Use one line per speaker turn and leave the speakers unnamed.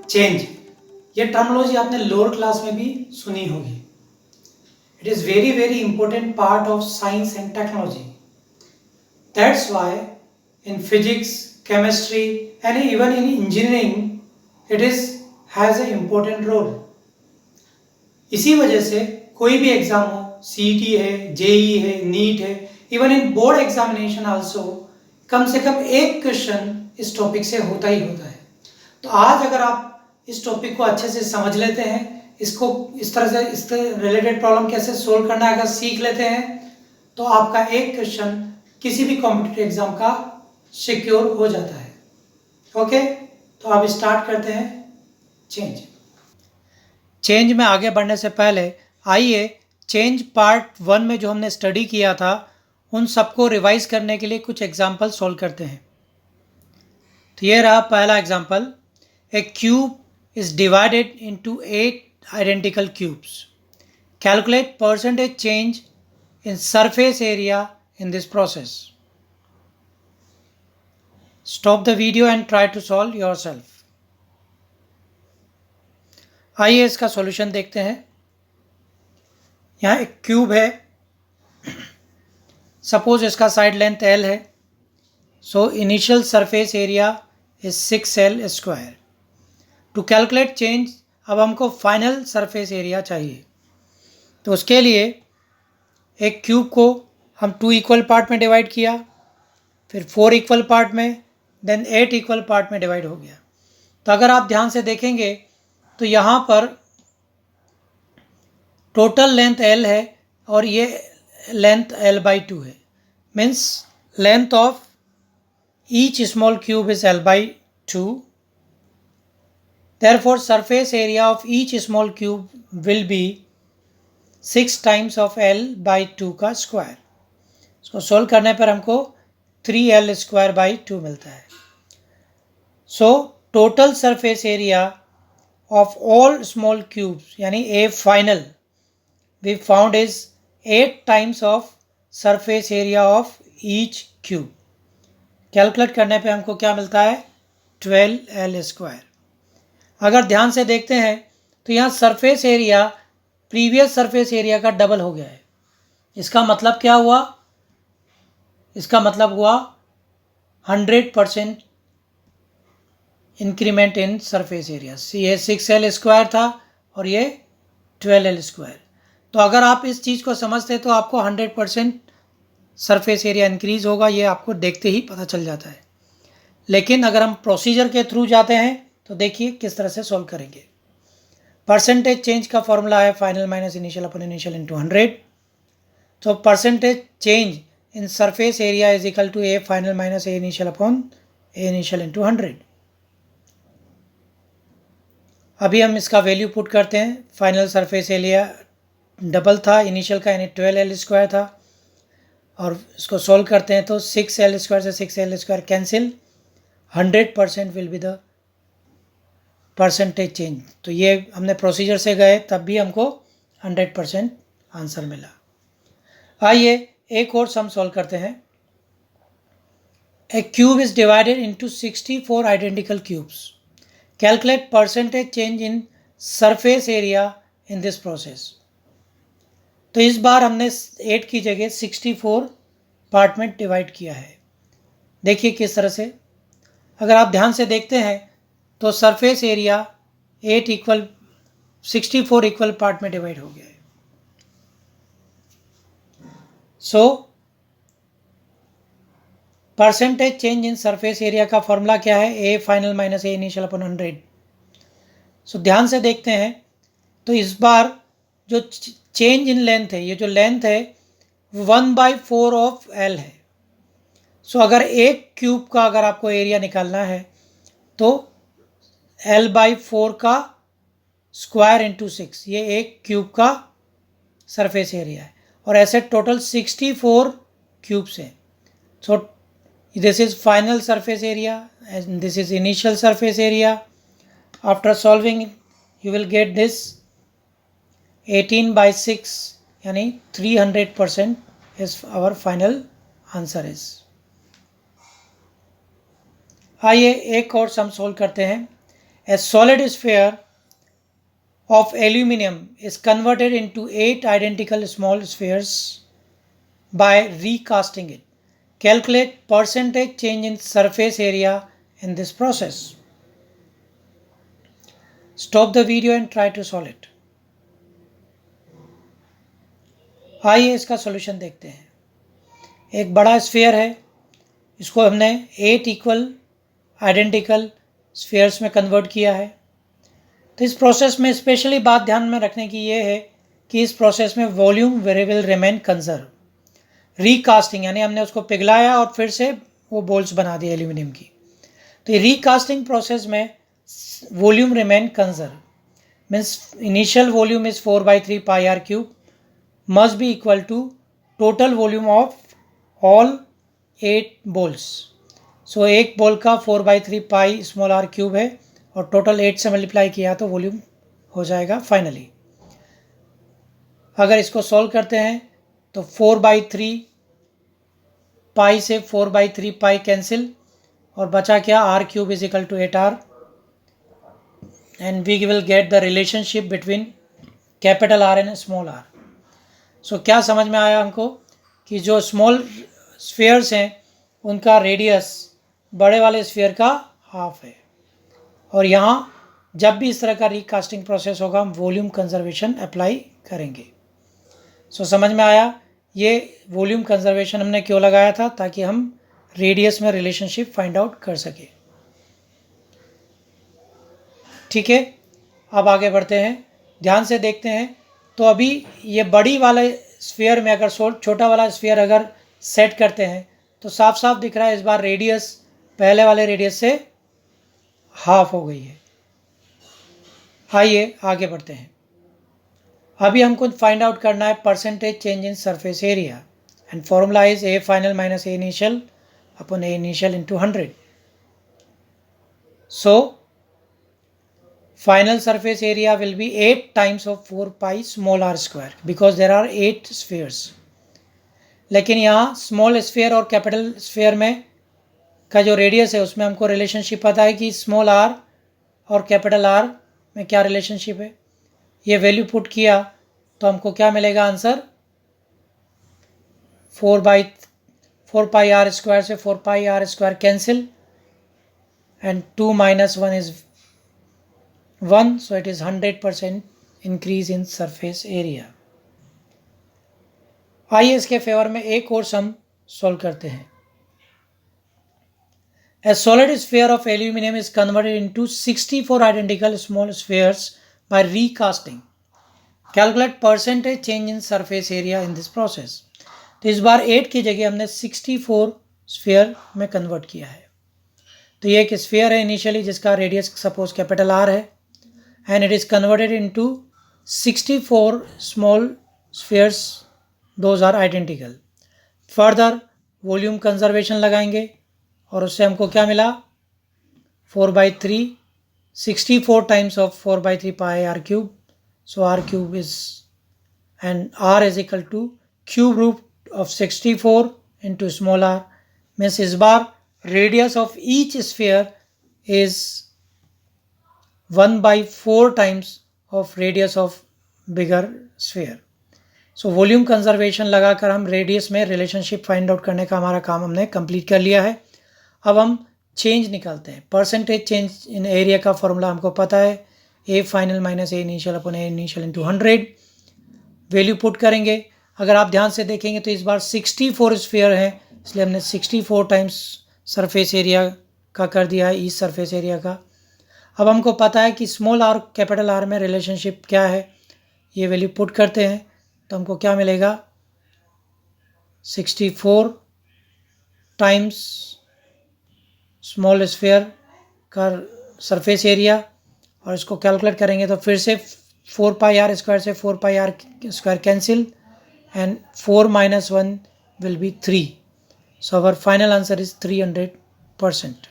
Change, ये terminology आपने lower class में भी सुनी होगी. It is very very important part of science and technology. That's why in physics, chemistry and even in engineering it is has a important role. इसी वजह से कोई भी एग्जाम हो, सीईटी है, जेई है, नीट है, even in board examination also, कम से कम एक क्वेश्चन इस टॉपिक से होता ही होता है. तो आज अगर आप इस टॉपिक को अच्छे से समझ लेते हैं, इसको इस तरह से इससे रिलेटेड प्रॉब्लम कैसे सोल्व करना है अगर सीख लेते हैं, तो आपका एक क्वेश्चन किसी भी कॉम्पिटिटिव एग्जाम का सिक्योर हो जाता है. ओके, तो अब स्टार्ट करते हैं चेंज. चेंज में आगे बढ़ने से पहले आइए चेंज पार्ट 1 में जो हमने स्टडी किया था उन सबको रिवाइज करने के लिए कुछ एग्जाम्पल सोल्व करते हैं. तो ये रहा पहला example. A cube is divided into 8 identical cubes. Calculate percentage change in surface area in this process. Stop the video and try to solve yourself. आइए इसका सॉल्यूशन देखते हैं. यहाँ एक क्यूब है. सपोज इसका साइड लेंथ L है. So initial surface area is 6L square. To calculate change, अब हमको फाइनल सरफेस एरिया चाहिए. तो उसके लिए एक क्यूब को हम 2 इक्वल पार्ट में डिवाइड किया, फिर 4 इक्वल पार्ट में, देन 8 इक्वल पार्ट में डिवाइड हो गया. तो अगर आप ध्यान से देखेंगे तो यहाँ पर टोटल लेंथ L है और ये लेंथ L/2 है. Means length of each small cube is L/2. Therefore surface area of each small cube will be 6 times of L/2 का स्क्वायर. इसको सोल्व करने पर हमको 3L स्क्वायर बाई 2 मिलता है. So total surface area of all small cubes यानी A final we found is 8 times of surface area of each cube. Calculate करने पे हमको क्या मिलता है? 12L square. अगर ध्यान से देखते हैं तो यहाँ surface area previous surface area का डबल हो गया है. इसका मतलब क्या हुआ? इसका मतलब हुआ 100% इंक्रीमेंट इन सरफेस एरिया. ये 6L स्क्वायर था और ये 12L स्क्वायर. तो अगर आप इस चीज़ को समझते तो आपको 100% सरफेस एरिया इंक्रीज होगा, ये आपको देखते ही पता चल जाता है. लेकिन अगर हम प्रोसीजर के थ्रू जाते हैं तो देखिए किस तरह से सॉल्व करेंगे. परसेंटेज चेंज का फॉर्मूला है फाइनल माइनस इनिशियल अपन इनिशियल इंटू 100. तो percentage change in surface area is equal to A final minus A initial upon A initial into 100. अभी हम इसका वैल्यू पुट करते हैं. फाइनल सरफेस एरिया डबल था initial का यानी 12L स्क्वायर था और इसको सॉल्व करते हैं तो 6L स्क्वायर से 6L square cancel. 100% will be the percentage change. तो ये हमने प्रोसीजर से गए तब भी हमको 100% आंसर मिला. आइए एक और सम सॉल्व करते हैं. A cube is divided into 64 identical cubes. Calculate percentage change in surface area in this process. तो इस बार हमने 8 की जगह 64 पार्ट में डिवाइड किया है. देखिए किस तरह से. अगर आप ध्यान से देखते हैं तो सरफेस एरिया 64 इक्वल पार्ट में डिवाइड हो गया है. So percentage change in surface area का फॉर्मूला क्या है? A final minus A initial upon 100. So ध्यान से देखते हैं तो इस बार जो चेंज इन लेंथ है, ये जो लेंथ है 1/4 ऑफ L है. सो अगर एक क्यूब का अगर आपको एरिया निकालना है तो L/4 का स्क्वायर इंटू 6, ये एक क्यूब का सरफेस एरिया है. और ऐसे टोटल 64 क्यूब्स हैं. So this is final surface area and this is initial surface area. After solving you will get this 18/6 यानी 300% is our final answer is. आइए एक और सम सोल्व करते हैं. A solid sphere of aluminum is converted into 8 identical small spheres by recasting it. Calculate percentage change in surface area in this process. Stop the video and try to solve it. आइए इसका solution देखते हैं। एक बड़ा sphere है, इसको हमने 8 equal identical spheres में कन्वर्ट किया है। तो इस प्रोसेस में स्पेशली बात ध्यान में रखने की ये है कि इस प्रोसेस में वॉल्यूम वेरिएबल रिमेन कंजर्व। रीकास्टिंग यानी हमने उसको पिघलाया और फिर से वो बोल्स बना दिए एल्यूमिनियम की। तो ये रीकास्टिंग प्रोसेस में volume remain conserve, means initial volume is 4/3 pi R cube must be equal to total volume of all 8 balls. So एक बोल का 4/3 पाई स्मॉल आर क्यूब है और टोटल 8 से मल्टीप्लाई किया तो वॉल्यूम हो जाएगा फाइनली। अगर इसको सॉल्व करते हैं तो 4/3 पाई से 4/3 पाई कैंसिल और बचा क्या, R cube is equal to 8r and we will get the relationship between capital R and small R. So क्या समझ में आया हमको कि जो स्मॉल स्फीयर्स हैं उनका रेडियस बड़े वाले स्फीयर का हाफ है, और यहाँ जब भी इस तरह का रिकास्टिंग प्रोसेस होगा हम वॉल्यूम कंजर्वेशन अप्लाई करेंगे। सो समझ में आया ये वॉल्यूम कंजर्वेशन हमने क्यों लगाया था, ताकि हम रेडियस में रिलेशनशिप फाइंड आउट कर सके। ठीक है, अब आगे बढ़ते हैं, ध्यान से देखते हैं। तो अभी ये बड़ी वाले स्फीयर में अगर छोटा वाला स्फीयर अगर सेट करते हैं तो साफ साफ दिख रहा है इस बार रेडियस पहले वाले रेडियस से हाफ हो गई है। आइए आगे बढ़ते हैं। अभी हमको फाइंड आउट करना है percentage change in surface area and formula is a final minus A initial upon A initial into 100। So final surface area will be 8 times of 4 pi small r square because there are 8 spheres। लेकिन यहाँ small sphere और capital sphere में का जो radius है उसमें हमको relationship पता है कि स्मॉल आर और कैपिटल आर में क्या रिलेशनशिप है। ये वैल्यू पुट किया तो हमको क्या मिलेगा आंसर, 4 पाई आर स्क्वायर से 4 pi R square cancel and 2 - 1 is 1, so it is 100% increase in surface area। आइए इसके फेवर में एक और सम सॉल्व करते हैं। A solid sphere of aluminum is converted into 64 identical small spheres by recasting। Calculate percentage change in surface area in this process। तो इस बार 8 की जगह हमने 64 स्फीयर में कन्वर्ट किया है। तो ये एक स्फीयर है इनिशियली जिसका रेडियस सपोज कैपिटल आर है and it is converted into 64 small spheres, those are identical। further volume conservation लगाएंगे और उससे हमको क्या मिला, 4/3 64 times of 4/3 pi r cube, so r cube is and r is equal to cube root of 64 into small r, means इस बार radius of each sphere is 1/4 times of radius of bigger sphere। So volume conservation लगाकर हम radius में relationship find out करने का हमारा काम हमने complete कर लिया है। अब हम चेंज निकालते हैं। परसेंटेज चेंज इन एरिया का फॉर्मूला हमको पता है, A final minus A initial upon A initial into 100। Value put करेंगे। अगर आप ध्यान से देखेंगे तो इस बार 64 स्फीयर हैं, इसलिए हमने 64 टाइम्स सरफेस एरिया का कर दिया है, ईच सरफेस एरिया का। अब हमको पता है कि स्मॉल आर कैपिटल आर में रिलेशनशिप क्या है, ये वैल्यू पुट करते हैं तो हमको क्या मिलेगा, 64 टाइम्स स्मॉल स्फीयर का सरफेस एरिया, और इसको कैलकुलेट करेंगे तो फिर से 4 पाई आर स्क्वायर से 4 pi R square cancel and 4 - 1 will be 3। So our final answer is 300%।